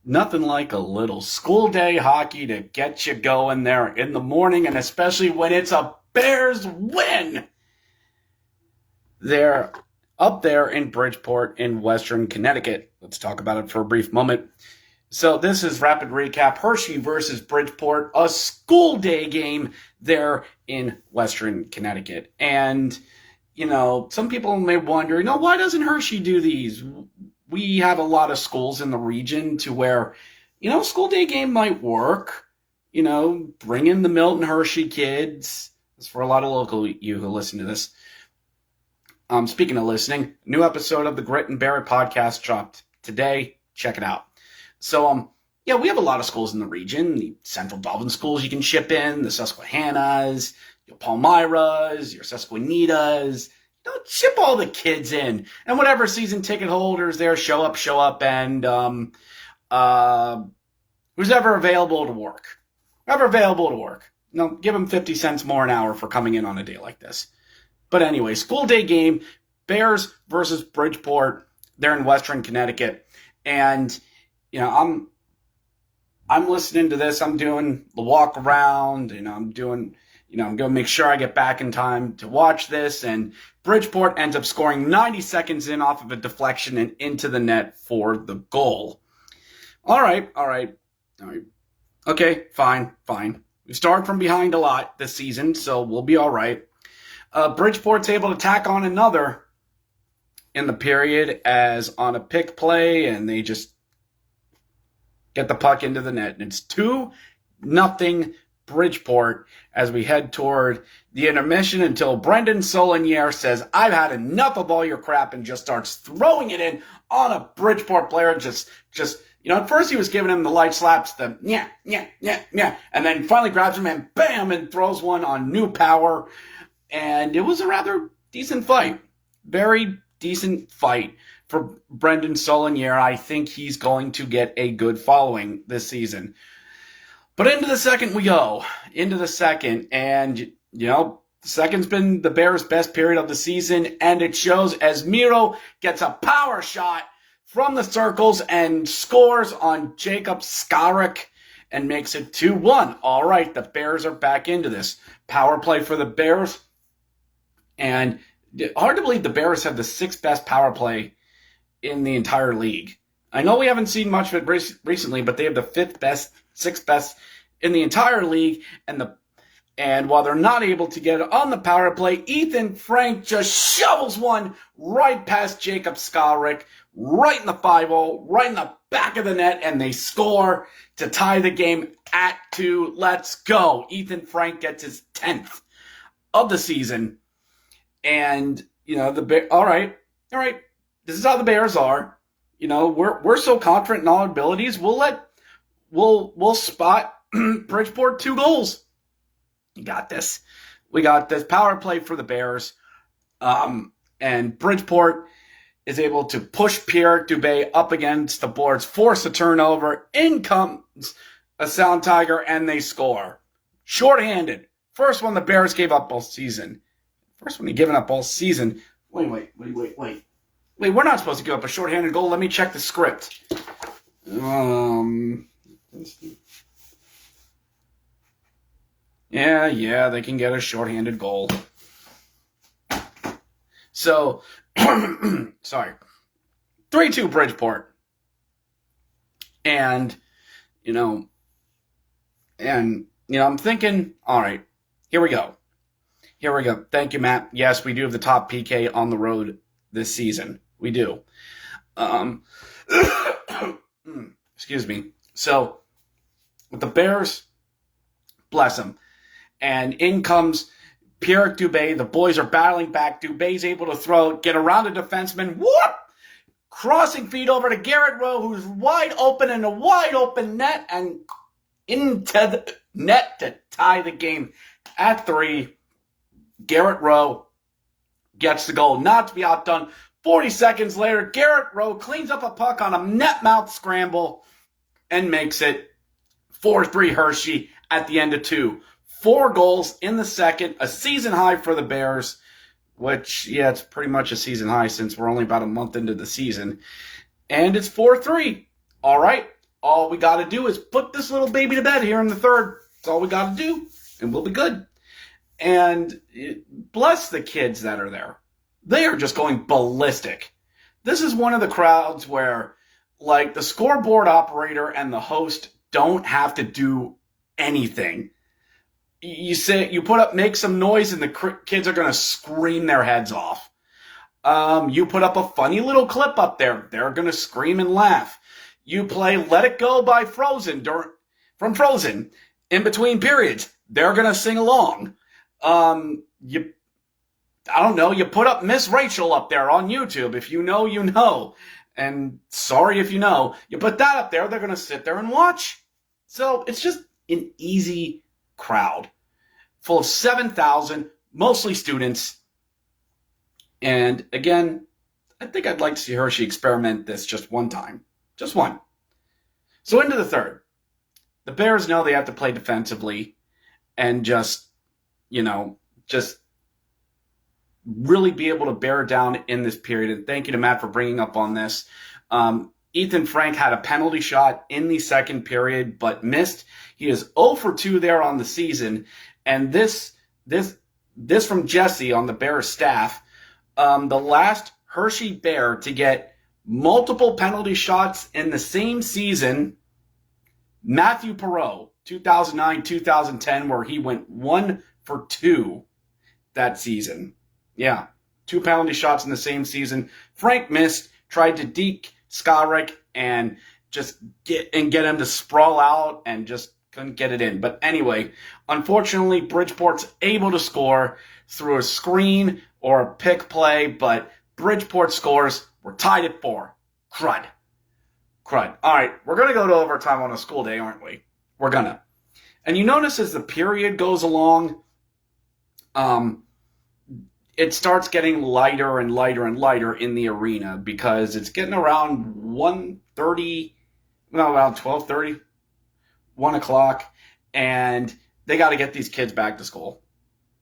Nothing like a little school day hockey to get you going there in the morning, and especially when it's a Bears win. They're up there in Bridgeport in Western Connecticut. Let's talk about it for a brief moment. So this is rapid recap. Hershey versus Bridgeport, a school day game there in Western Connecticut. And, some people may wonder, why doesn't Hershey do these? We have a lot of schools in the region to where, school day game might work. Bring in the Milton Hershey kids. That's for a lot of local you who listen to this. Speaking of listening, new episode of the Grit and Bear It podcast dropped today. Check it out. So, we have a lot of schools in the region. The Central Dublin schools you can ship in, the Susquehannas, your Palmyras, your Susquehannitas. Ship all the kids in. And whatever season ticket holders there show up, and who's ever available to work. Give them 50 cents more an hour for coming in on a day like this. But anyway, school day game, Bears versus Bridgeport. They're in Western Connecticut. And, I'm listening to this. I'm doing the walk around, I'm going to make sure I get back in time to watch this. And Bridgeport ends up scoring 90 seconds in off of a deflection and into the net for the goal. All right. Okay, fine. We started from behind a lot this season, so we'll be all right. Bridgeport's able to tack on another in the period as on a pick play, and they just get the puck into the net. And it's 2-0 Bridgeport as we head toward the intermission until Brendan Solonier says, "I've had enough of all your crap," and just starts throwing it in on a Bridgeport player. Just at first he was giving him the light slaps, yeah, and then finally grabs him and bam, and throws one on New Power. And it was a rather decent fight. Very decent fight for Brendan Solonier. I think he's going to get a good following this season. But into the second we go. And, the second's been the Bears' best period of the season, and it shows as Miro gets a power shot from the circles and scores on Jacob Skaric and makes it 2-1. All right, the Bears are back into this. Power play for the Bears. And hard to believe the Bears have the 6th best power play in the entire league. I know we haven't seen much of it recently, but they have the 5th best, 6th best in the entire league. And while they're not able to get it on the power play, Ethan Frank just shovels one right past Jacob Skaric, right in the 5-0, right in the back of the net, and they score to tie the game at 2. Let's go. Ethan Frank gets his 10th of the season. And, all right. This is how the Bears are. We're so confident in our abilities. We'll spot Bridgeport 2 goals. You got this. We got this power play for the Bears. And Bridgeport is able to push Pierre Dubé up against the boards, force a turnover. In comes a Sound Tiger, and they score. Shorthanded. First one the Bears gave up all season. First one they've given up all season. Wait. We're not supposed to give up a shorthanded goal. Let me check the script. Yeah, they can get a shorthanded goal. So, sorry. 3-2 Bridgeport. And, I'm thinking, all right, here we go. Thank you, Matt. Yes, we do have the top PK on the road this season. We do. Excuse me. So, with the Bears, bless them. And in comes Pierre Dubé. The boys are battling back. Dubé's able to throw, get around a defenseman. Whoop! Crossing feed over to Garrett Rowe, who's wide open in a wide open net, and into the net to tie the game at 3. Garrett Rowe gets the goal. Not to be outdone. 40 seconds later, Garrett Rowe cleans up a puck on a net mouth scramble and makes it 4-3 Hershey at the end of 2. 4 goals in the second, a season high for the Bears, which, it's pretty much a season high since we're only about a month into the season. And it's 4-3. All right, all we got to do is put this little baby to bed here in the third. That's all we got to do, and we'll be good. And bless the kids that are there. They are just going ballistic. This is one of the crowds where, like, the scoreboard operator and the host don't have to do anything. You put up, make some noise, and the kids are going to scream their heads off. You put up a funny little clip up there, they're going to scream and laugh. You play Let It Go by Frozen from Frozen in between periods, they're going to sing along. You put up Miss Rachel up there on YouTube. If you know, you know. And sorry if you know. You put that up there, they're going to sit there and watch. So it's just an easy crowd full of 7,000, mostly students. And again, I think I'd like to see Hershey experiment this just one time. Just one. So into the third. The Bears know they have to play defensively and just really be able to bear down in this period. And thank you to Matt for bringing up on this. Ethan Frank had a penalty shot in the second period, but missed. He is 0 for 2 there on the season. And this from Jesse on the Bears staff, the last Hershey Bear to get multiple penalty shots in the same season, Matthew Perot, 2009-2010, where he went 1 for 2 that season. Yeah, 2 penalty shots in the same season. Frank missed, tried to deke Skaric and just get him to sprawl out and just couldn't get it in. But anyway, unfortunately, Bridgeport's able to score through a screen or a pick play, but Bridgeport scores. We're tied at 4. Crud. All right, we're going to go to overtime on a school day, aren't we? We're going to. And you notice as the period goes along, it starts getting lighter and lighter and lighter in the arena because it's getting around 12:30, 1 o'clock, and they got to get these kids back to school.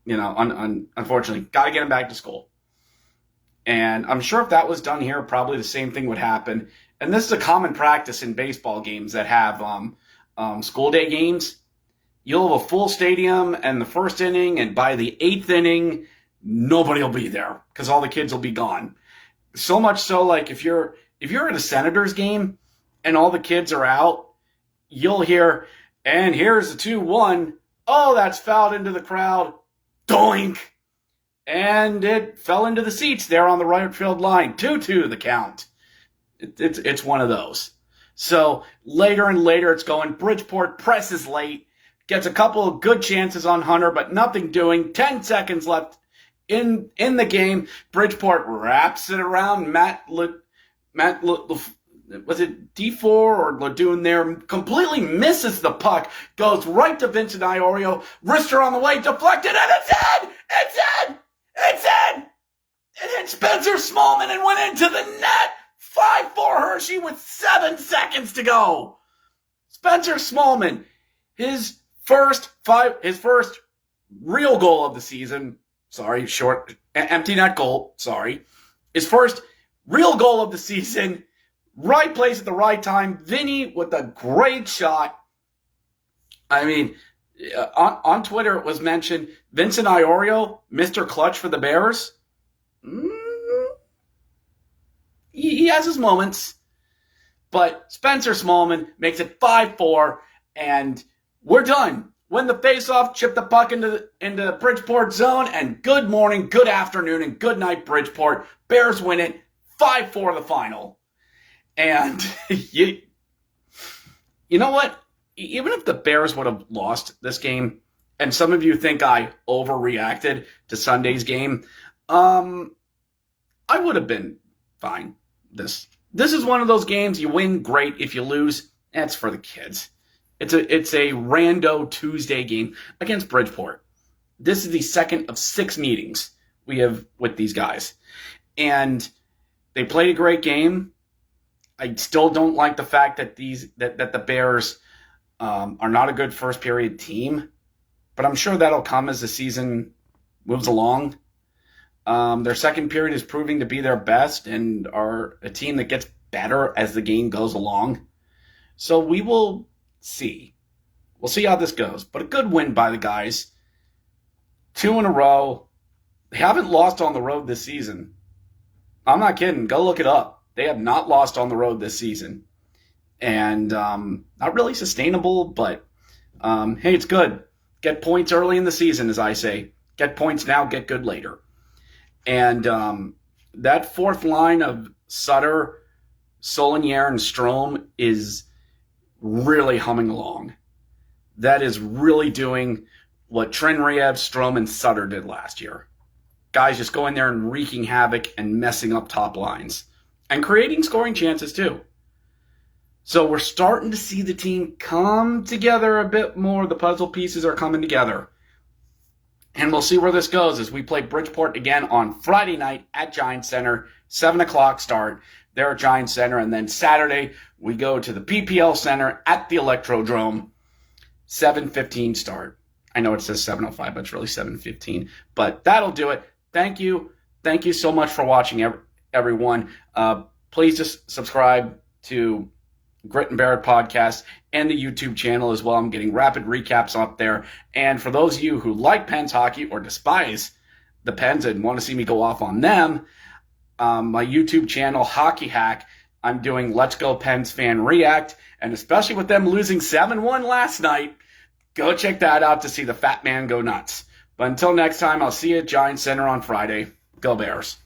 Unfortunately, got to get them back to school. And I'm sure if that was done here, probably the same thing would happen. And this is a common practice in baseball games that have school day games. You'll have a full stadium in the first inning, and by the 8th inning, nobody will be there because all the kids will be gone. So much so, like if you're at a Senators game and all the kids are out, you'll hear, and here's the 2-1. Oh, that's fouled into the crowd. Doink! And it fell into the seats there on the right field line. 2-2 the count. It's one of those. So later and later it's going. Bridgeport presses late. Gets a couple of good chances on Hunter, but nothing doing. 10 seconds left in the game. Bridgeport wraps it around was it D4 or Ladune there? Completely misses the puck. Goes right to Vincent Iorio. Wrister on the way. Deflected, and it's in! It hit Spencer Smallman and went into the net. 5-4 Hershey with 7 seconds to go. Spencer Smallman, his first real goal of the season. Empty net goal. His first real goal of the season. Right place at the right time. Vinny with a great shot. I mean, on Twitter it was mentioned, Vincent Iorio, Mr. Clutch for the Bears. He has his moments. But Spencer Smallman makes it 5-4, and we're done. Win the faceoff, chip the puck into Bridgeport zone, and good morning, good afternoon, and good night, Bridgeport. Bears win it 5-4 the final. And you know what? Even if the Bears would have lost this game, and some of you think I overreacted to Sunday's game, I would have been fine. This is one of those games, you win, great. If you lose, that's for the kids. It's a rando Tuesday game against Bridgeport. This is the second of 6 meetings we have with these guys. And they played a great game. I still don't like the fact that that the Bears are not a good first period team, but I'm sure that'll come as the season moves along. Their second period is proving to be their best and are a team that gets better as the game goes along. So we will see. We'll see how this goes. But a good win by the guys. 2 in a row. They haven't lost on the road this season. I'm not kidding. Go look it up. They have not lost on the road this season. And not really sustainable, but hey, it's good. Get points early in the season, as I say. Get points now, get good later. And that fourth line of Sutter, Solinier, and Strome is really humming along. That is really doing what Trenriev, Strome, and Sutter did last year. Guys just going there and wreaking havoc and messing up top lines. And creating scoring chances, too. So we're starting to see the team come together a bit more. The puzzle pieces are coming together. And we'll see where this goes as we play Bridgeport again on Friday night at Giants Center. 7 o'clock start there at Giants Center. And then Saturday, we go to the PPL Center at the Electrodrome. 7:15 start. I know it says 7:05, but it's really 7:15. But that'll do it. Thank you. Thank you so much for watching, everyone. Please just subscribe to Grit and Barrett podcast and the YouTube channel as well. I'm getting rapid recaps up there. And for those of you who like Pens hockey or despise the Pens and want to see me go off on them, my YouTube channel, Hockey Hack, I'm doing Let's Go Pens Fan React. And especially with them losing 7-1 last night, go check that out to see the fat man go nuts. But until next time, I'll see you at Giants Center on Friday. Go Bears.